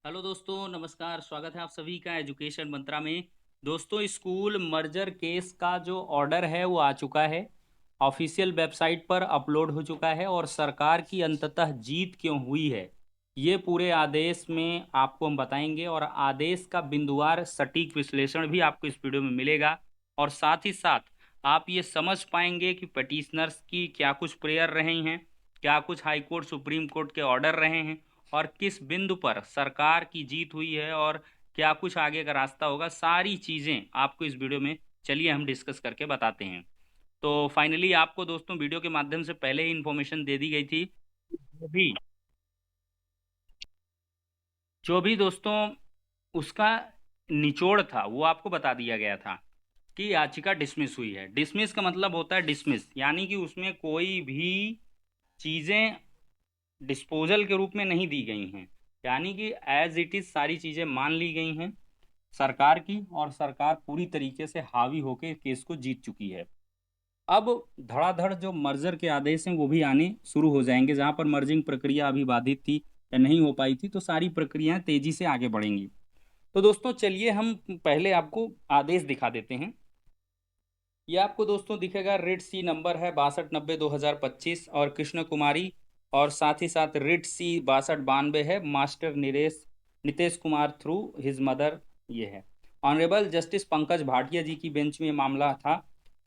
Hello दोस्तों, नमस्कार। स्वागत है आप सभी का एजुकेशन मंत्रा में। दोस्तों, स्कूल मर्जर केस का जो ऑर्डर है वो आ चुका है, ऑफिशियल वेबसाइट पर अपलोड हो चुका है और सरकार की अंततः जीत क्यों हुई है ये पूरे आदेश में आपको हम बताएंगे और आदेश का बिंदुवार सटीक विश्लेषण भी आपको इस वीडियो में मिलेगा। और साथ ही साथ आप ये समझ पाएंगे कि पटिशनर्स की क्या कुछ प्रेयर रही हैं, क्या कुछ हाई कोर्ट सुप्रीम कोर्ट के ऑर्डर रहे हैं और किस बिंदु पर सरकार की जीत हुई है और क्या कुछ आगे का रास्ता होगा। सारी चीज़ें आपको इस वीडियो में चलिए हम डिस्कस करके बताते हैं। तो फाइनली आपको दोस्तों वीडियो के माध्यम से पहले ही इन्फॉर्मेशन दे दी गई थी। जो भी जो भी दोस्तों उसका निचोड़ था वो आपको बता दिया गया था कि याचिका डिसमिस हुई है। डिसमिस का मतलब होता है डिसमिस, यानी कि उसमें कोई भी चीज़ें डिस्पोजल के रूप में नहीं दी गई हैं, यानी कि एज इट इज सारी चीज़ें मान ली गई हैं सरकार की और सरकार पूरी तरीके से हावी होकर केस को जीत चुकी है। अब धड़ाधड़ जो मर्जर के आदेश हैं वो भी आने शुरू हो जाएंगे। जहां पर मर्जिंग प्रक्रिया अभी बाधित थी या नहीं हो पाई थी, तो सारी प्रक्रियाएं तेजी से आगे बढ़ेंगी। तो दोस्तों चलिए हम पहले आपको आदेश दिखा देते हैं। ये आपको दोस्तों दिखेगा, रिट सी नंबर है 6290/2025 और कृष्ण कुमारी, और साथ ही साथ रिट सी 6292 है master Niresh Nitesh Kumar through his mother. ये है ऑनरेबल जस्टिस पंकज भाटिया जी की बेंच में ये मामला था।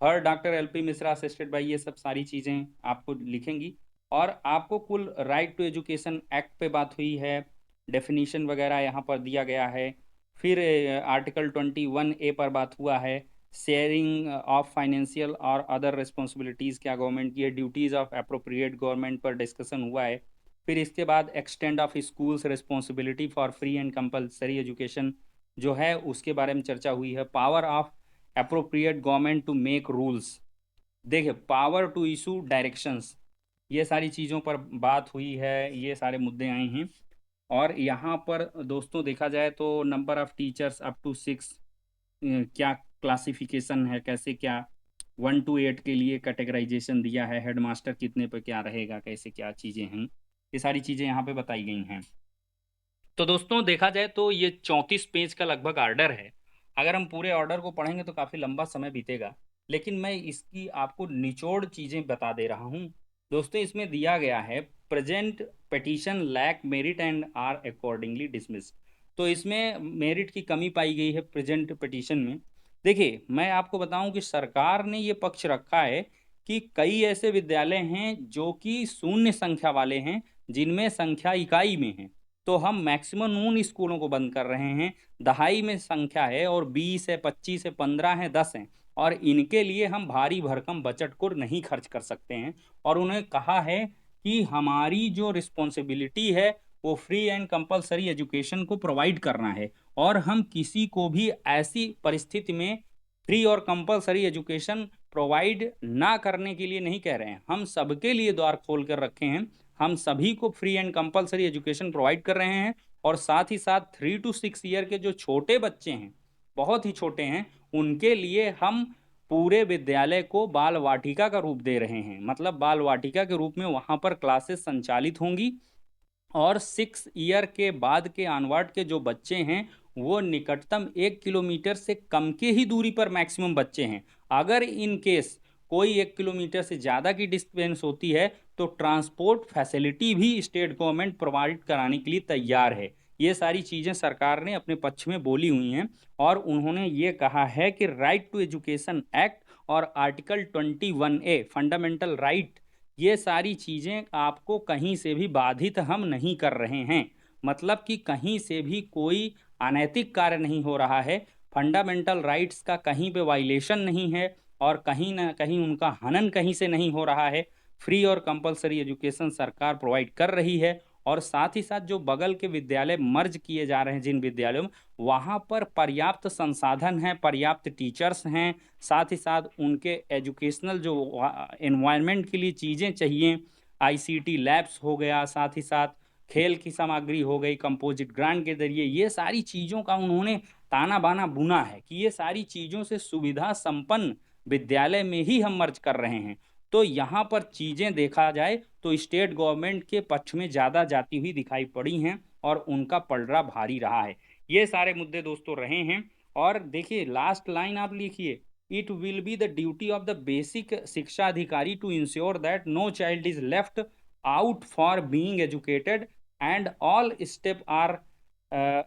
हर doctor LP Mishra assisted by, ये सब सारी चीज़ें आपको लिखेंगी। और आपको कुल राइट टू एजुकेशन एक्ट पे बात हुई है, डेफिनीशन वगैरह यहाँ पर दिया गया है। फिर आर्टिकल 21A पर बात हुआ है, शेयरिंग ऑफ फाइनेंशियल और अदर रिस्पॉन्सिबिलिटीज़ क्या गवर्नमेंट की है, ड्यूटीज़ ऑफ अप्रोप्रिएट गवर्नमेंट पर डिस्कशन हुआ है। फिर इसके बाद extend of schools responsibility for free and compulsory education जो है उसके बारे में चर्चा हुई है। Power of appropriate government to make rules, देखिए पावर टू इशू डायरेक्शंस, ये सारी चीज़ों पर बात हुई है, ये सारे मुद्दे आए हैं। और यहाँ पर दोस्तों देखा जाए तो number of teachers up to 6, क्या क्लासिफिकेशन है, कैसे क्या 1 to 8 के लिए कैटेगराइजेशन दिया है, हेडमास्टर कितने पे क्या रहेगा, कैसे क्या चीज़ें हैं, ये सारी चीज़ें यहाँ पे बताई गई हैं। तो दोस्तों देखा जाए तो ये 34 पेज का लगभग ऑर्डर है। अगर हम पूरे ऑर्डर को पढ़ेंगे तो काफ़ी लंबा समय बीतेगा, लेकिन मैं इसकी आपको निचोड़ चीज़ें बता दे रहा हूँ। दोस्तों इसमें दिया गया है, present petition lack merit and are accordingly dismiss. तो इसमें मेरिट की कमी पाई गई है प्रेजेंट पिटीशन में। देखिए मैं आपको बताऊं कि सरकार ने ये पक्ष रखा है कि कई ऐसे विद्यालय हैं जो कि शून्य संख्या वाले हैं, जिनमें संख्या इकाई में है। तो हम मैक्सिमम उन स्कूलों को बंद कर रहे हैं, दहाई में संख्या है और 20 है, 25 है, 15 है, 10 हैं, और इनके लिए हम भारी भरकम बजट को नहीं खर्च कर सकते हैं। और उन्हें कहा है कि हमारी जो रिस्पॉन्सिबिलिटी है वो फ्री एंड कंपलसरी एजुकेशन को प्रोवाइड करना है, और हम किसी को भी ऐसी परिस्थिति में फ्री और कंपलसरी एजुकेशन प्रोवाइड ना करने के लिए नहीं कह रहे हैं, हम सबके लिए द्वार खोल कर रखे हैं। हम सभी को free and compulsory education provide कर रहे हैं। और साथ ही साथ 3 to 6 ईयर के जो छोटे बच्चे हैं, बहुत ही छोटे हैं, उनके लिए हम पूरे विद्यालय को बाल वाटिका का रूप दे रहे हैं। मतलब बाल वाटिका के रूप में वहां पर क्लासेस संचालित होंगी, और 6 ईयर के बाद के ऑनवर्ड के जो बच्चे हैं वो निकटतम 1 किलोमीटर से कम के ही दूरी पर मैक्सिमम बच्चे हैं। अगर इन केस कोई 1 किलोमीटर से ज़्यादा की डिस्टेंस होती है तो ट्रांसपोर्ट फैसिलिटी भी स्टेट गवर्नमेंट प्रोवाइड कराने के लिए तैयार है। ये सारी चीज़ें सरकार ने अपने पक्ष में बोली हुई हैं। और उन्होंने ये कहा है कि राइट टू एजुकेशन एक्ट और आर्टिकल 21A फंडामेंटल राइट, ये सारी चीज़ें आपको कहीं से भी बाधित हम नहीं कर रहे हैं। मतलब कि कहीं से भी कोई अनैतिक कार्य नहीं हो रहा है, फंडामेंटल राइट्स का कहीं पे वायलेशन नहीं है, और कहीं ना कहीं उनका हनन कहीं से नहीं हो रहा है। फ्री और कंपलसरी एजुकेशन सरकार प्रोवाइड कर रही है। और साथ ही साथ जो बगल के विद्यालय मर्ज किए जा रहे हैं जिन विद्यालयों में, वहाँ पर पर्याप्त संसाधन हैं, पर्याप्त टीचर्स हैं, साथ ही साथ उनके एजुकेशनल जो एनवायरनमेंट के लिए चीज़ें चाहिए, आईसीटी लैब्स हो गया, साथ ही साथ खेल की सामग्री हो गई, कंपोजिट ग्रांट के जरिए, ये सारी चीज़ों का उन्होंने ताना बाना बुना है कि ये सारी चीज़ों से सुविधा संपन्न विद्यालय में ही हम मर्ज कर रहे हैं। तो यहाँ पर चीज़ें देखा जाए तो स्टेट गवर्नमेंट के पक्ष में ज़्यादा जाती हुई दिखाई पड़ी हैं। और उनका पलड़ा भारी रहा है। ये सारे मुद्दे दोस्तों रहे हैं। और देखिए लास्ट लाइन आप लिखिए, it will be the duty of the basic shiksha adhikari to ensure that no child is left out for being educated and all step are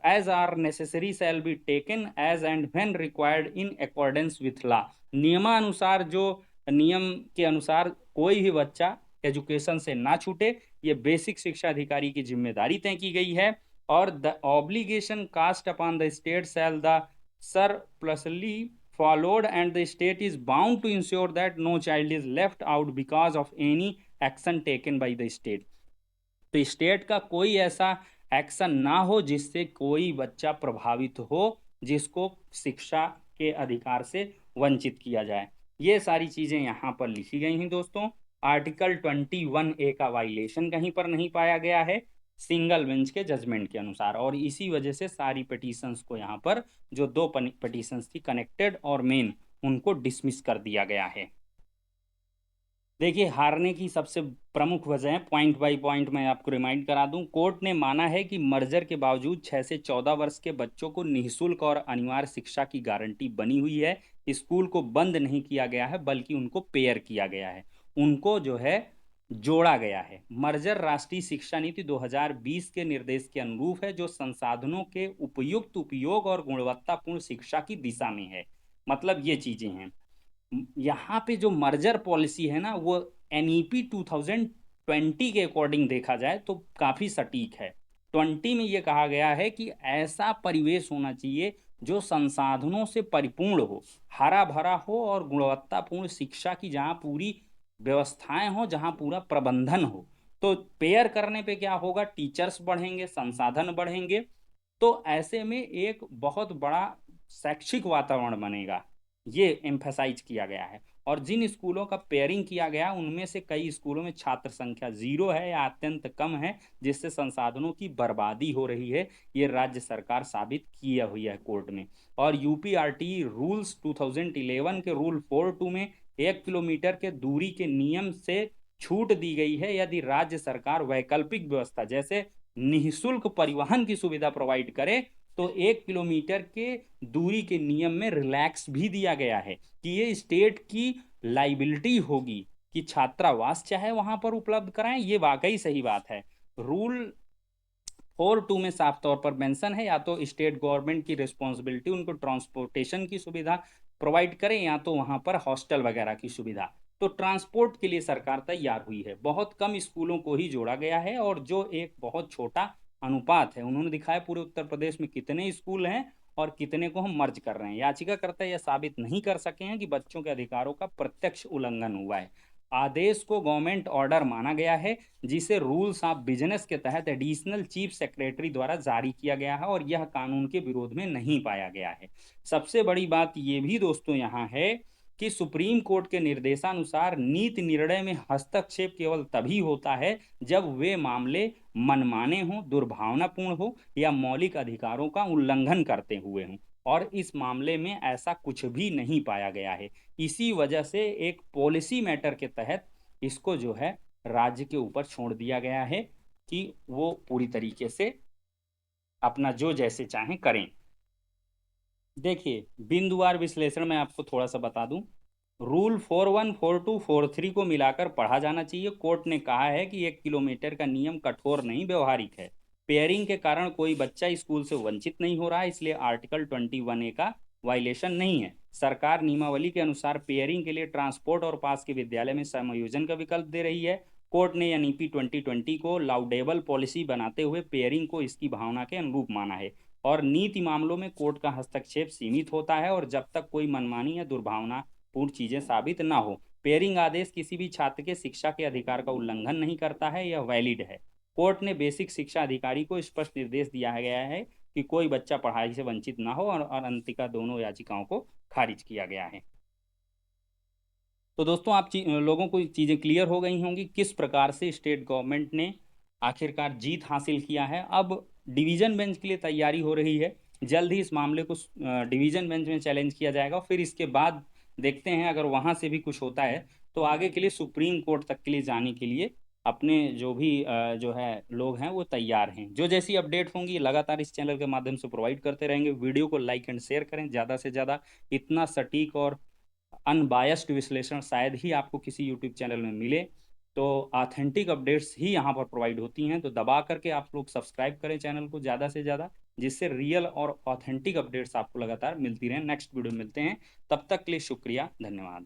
as are necessary shall be taken as and when required in accordance with law। नियमानुसार जो नियम के अनुसार कोई भी बच्चा education से ना छूटे, ये बेसिक शिक्षा अधिकारी की जिम्मेदारी तय की गई है। और the obligation cast upon the state shall the scrupulously followed and the state is bound to ensure that no child is left out because of any action taken by the state। तो state का कोई ऐसा action ना हो जिससे कोई बच्चा प्रभावित हो, जिसको शिक्षा के अधिकार से वंचित किया जाए। ये सारी चीजें यहाँ पर लिखी गई हैं दोस्तों। आर्टिकल 21A का वायलेशन कहीं पर नहीं पाया गया है सिंगल बेंच के जजमेंट के अनुसार, और इसी वजह से सारी पिटीशंस को यहाँ पर जो दो पिटीशंस थी कनेक्टेड और मेन, उनको डिसमिस कर दिया गया है। देखिए हारने की सबसे प्रमुख वजह है, पॉइंट बाय पॉइंट मैं आपको रिमाइंड करा दूं। कोर्ट ने माना है कि मर्जर के बावजूद 6 से 14 वर्ष के बच्चों को निःशुल्क और अनिवार्य शिक्षा की गारंटी बनी हुई है। स्कूल को बंद नहीं किया गया है बल्कि उनको पेयर किया गया है, उनको जो है जोड़ा गया है। मर्जर राष्ट्रीय शिक्षा नीति 2020 के निर्देश के अनुरूप है, जो संसाधनों के उपयुक्त उपयोग और गुणवत्तापूर्ण शिक्षा की दिशा में है। मतलब ये चीजें हैं। यहाँ पे जो मर्जर पॉलिसी है ना, वो एनईपी 2020 के अकॉर्डिंग देखा जाए तो काफी सटीक है। 20 में ये कहा गया है कि ऐसा परिवेश होना चाहिए जो संसाधनों से परिपूर्ण हो, हरा भरा हो और गुणवत्तापूर्ण शिक्षा की जहाँ पूरी व्यवस्थाएं हो, जहाँ पूरा प्रबंधन हो। तो पेयर करने पे क्या होगा, टीचर्स बढ़ेंगे, संसाधन बढ़ेंगे, तो ऐसे में एक बहुत बड़ा शैक्षिक वातावरण बनेगा, ये एम्फेसाइज किया गया है। और जिन स्कूलों का पेयरिंग किया गया उनमें से कई स्कूलों में छात्र संख्या 0 है या अत्यंत कम है, जिससे संसाधनों की बर्बादी हो रही है। ये राज्य सरकार साबित किया हुई है कोर्ट में। और यूपीआरटी रूल्स 2011 के रूल 42 में 1 किलोमीटर के दूरी के नियम से छूट दी गई है यदि राज्य सरकार वैकल्पिक व्यवस्था जैसे निःशुल्क परिवहन की सुविधा प्रोवाइड करे, तो 1 किलोमीटर के दूरी के नियम में रिलैक्स भी दिया गया है कि ये स्टेट की लाइबिलिटी होगी कि छात्रावास चाहे वहां पर उपलब्ध कराएं। ये वाकई सही बात है। रूल 42 में साफ तौर पर मेंशन है, या तो स्टेट गवर्नमेंट की रिस्पॉन्सिबिलिटी उनको ट्रांसपोर्टेशन की सुविधा प्रोवाइड करें, या तो वहां पर हॉस्टल वगैरह की सुविधा। तो ट्रांसपोर्ट के लिए सरकार तैयार हुई है। बहुत कम स्कूलों को ही जोड़ा गया है, और जो एक बहुत छोटा अनुपात है, उन्होंने दिखाया पूरे उत्तर प्रदेश में कितने स्कूल हैं और कितने को हम मर्ज कर रहे हैं। याचिकाकर्ता यह साबित नहीं कर सके हैं कि बच्चों के अधिकारों का प्रत्यक्ष उल्लंघन हुआ है। आदेश को गवर्नमेंट ऑर्डर माना गया है, जिसे रूल्स ऑफ बिजनेस के तहत एडिशनल चीफ सेक्रेटरी द्वारा जारी किया गया है, और यह कानून के विरोध में नहीं पाया गया है। सबसे बड़ी बात यह भी दोस्तों यहाँ है कि सुप्रीम कोर्ट के निर्देशानुसार नीति निर्णय में हस्तक्षेप केवल तभी होता है जब वे मामले मनमाने हों, दुर्भावनापूर्ण हो या मौलिक अधिकारों का उल्लंघन करते हुए हों, और इस मामले में ऐसा कुछ भी नहीं पाया गया है। इसी वजह से एक पॉलिसी मैटर के तहत इसको जो है राज्य के ऊपर छोड़ दिया गया है कि वो पूरी तरीके से अपना जो जैसे चाहें करें। देखिए बिंदुवार विश्लेषण में आपको थोड़ा सा बता दूं, रूल 41, 42, 43 को मिलाकर पढ़ा जाना चाहिए। कोर्ट ने कहा है कि 1 किलोमीटर का नियम कठोर नहीं, व्यवहारिक है। पेयरिंग के कारण कोई बच्चा स्कूल से वंचित नहीं हो रहा है, इसलिए आर्टिकल 21A का वायलेशन नहीं है। सरकार नियमावली के अनुसार पेयरिंग के लिए ट्रांसपोर्ट और पास के विद्यालय में समायोजन का विकल्प दे रही है। कोर्ट ने एनईपी 2020 को लाउडेबल पॉलिसी बनाते हुए पेयरिंग को इसकी भावना के अनुरूप माना है, और नीति मामलों में कोर्ट का हस्तक्षेप सीमित होता है, और जब तक कोई मनमानी या दुर्भावना पूर्ण चीजें साबित ना हो। पेयरिंग आदेश किसी भी छात्र के शिक्षा के अधिकार का उल्लंघन नहीं करता है, यह वैलिड है। कोर्ट ने बेसिक शिक्षा अधिकारी को स्पष्ट निर्देश दिया गया है कि कोई बच्चा पढ़ाई से वंचित ना हो, और अंतिका दोनों याचिकाओं को खारिज किया गया है। तो दोस्तों आप लोगों को चीजें क्लियर हो गई होंगी किस प्रकार से स्टेट गवर्नमेंट ने आखिरकार जीत हासिल किया है। अब डिवीजन बेंच के लिए तैयारी हो रही है, जल्द ही इस मामले को डिवीजन बेंच में चैलेंज किया जाएगा। फिर इसके बाद देखते हैं, अगर वहां से भी कुछ होता है तो आगे के लिए सुप्रीम कोर्ट तक के लिए जाने के लिए अपने जो भी जो है लोग हैं वो तैयार हैं। जो जैसी अपडेट होंगी लगातार इस चैनल के माध्यम से प्रोवाइड करते रहेंगे। वीडियो को लाइक एंड शेयर करें ज़्यादा से ज़्यादा। इतना सटीक और अनबायस्ड विश्लेषण शायद ही आपको किसी यूट्यूब चैनल में मिले। तो ऑथेंटिक अपडेट्स ही यहाँ पर प्रोवाइड होती हैं। तो दबा करके आप लोग सब्सक्राइब करें चैनल को ज़्यादा से ज़्यादा, जिससे रियल और ऑथेंटिक अपडेट्स आपको लगातार मिलती रहें। नेक्स्ट वीडियो में मिलते हैं, तब तक के लिए शुक्रिया, धन्यवाद।